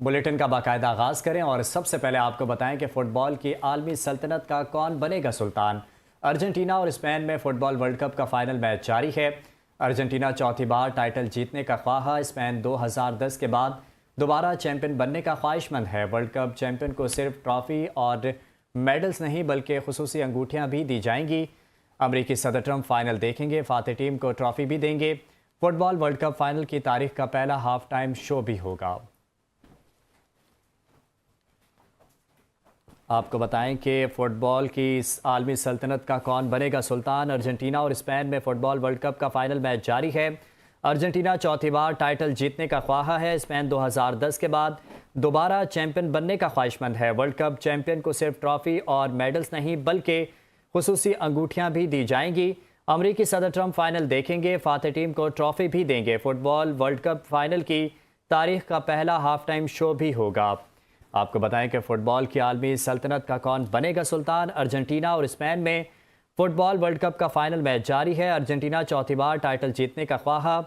Bulletin का बाकायदा आगाज़ करें और सबसे पहले आपको बताएं कि फ़ुटबॉल की आलमी सल्तनत का कौन बनेगा सुल्तान। अर्जेंटीना और स्पेन में फ़ुटबॉल वर्ल्ड कप का फाइनल मैच जारी है। अर्जेंटीना चौथी बार टाइटल जीतने का ख्वाह, स्पेन 2010 के बाद दोबारा चैंपियन बनने का ख्वाहिशमंद है। वर्ल्ड कप चैंपियन को सिर्फ ट्रॉफ़ी और मेडल्स नहीं बल्कि खुसूसी अंगूठियाँ भी दी जाएंगी। अमरीकी सदर ट्रंप फाइनल देखेंगे, फाते टीम को ट्रॉफ़ी भी देंगे। फ़ुटबॉल वर्ल्ड कप फाइनल की तारीख का पहला हाफ टाइम शो भी होगा। आपको बताएं कि फ़ुटबॉल की इस आलमी सल्तनत का कौन बनेगा सुल्तान। अर्जेंटीना और स्पेन में फ़ुटबॉल वर्ल्ड कप का फाइनल मैच जारी है। अर्जेंटीना चौथी बार टाइटल जीतने का ख्वाह है। स्पेन 2010 के बाद दोबारा चैंपियन बनने का ख्वाहिशमंद है। वर्ल्ड कप चैंपियन को सिर्फ ट्रॉफ़ी और मेडल्स नहीं बल्कि खुसूसी अंगूठियाँ भी दी जाएंगी। अमरीकी सदर ट्रंप फाइनल देखेंगे, फाते टीम को ट्रॉफ़ी भी देंगे। फ़ुटबॉल वर्ल्ड कप फाइनल की तारीख का पहला हाफ टाइम शो भी होगा। आपको बताएं कि फ़ुटबॉल की आलमी सल्तनत का कौन बनेगा सुल्तान। अर्जेंटीना और स्पेन में फ़ुटबॉल वर्ल्ड कप का फाइनल मैच जारी है। अर्जेंटीना चौथी बार टाइटल जीतने का ख्वाह,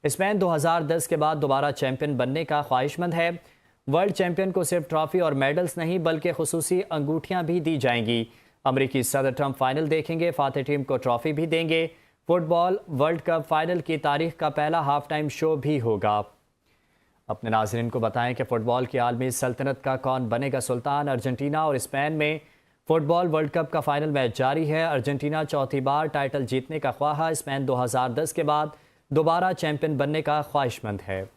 स्पेन 2010 के बाद दोबारा चैंपियन बनने का ख्वाहिशमंद है। वर्ल्ड चैंपियन को सिर्फ ट्रॉफ़ी और मेडल्स नहीं बल्कि खुसूसी अंगूठियाँ भी दी जाएंगी। अमरीकी सदर ट्रंप फाइनल देखेंगे, फाते टीम को ट्रॉफ़ी भी देंगे। फ़ुटबॉल वर्ल्ड कप फाइनल की तारीख का पहला हाफ टाइम शो भी होगा। अपने नाज़रीन को बताएं कि फ़ुटबॉल की आलमी सल्तनत का कौन बनेगा सुल्तान। अर्जेंटीना और स्पेन में फ़ुटबॉल वर्ल्ड कप का फाइनल मैच जारी है। अर्जेंटीना चौथी बार टाइटल जीतने का ख्वाह, स्पेन 2010 के बाद दोबारा चैंपियन बनने का ख्वाहिशमंद है।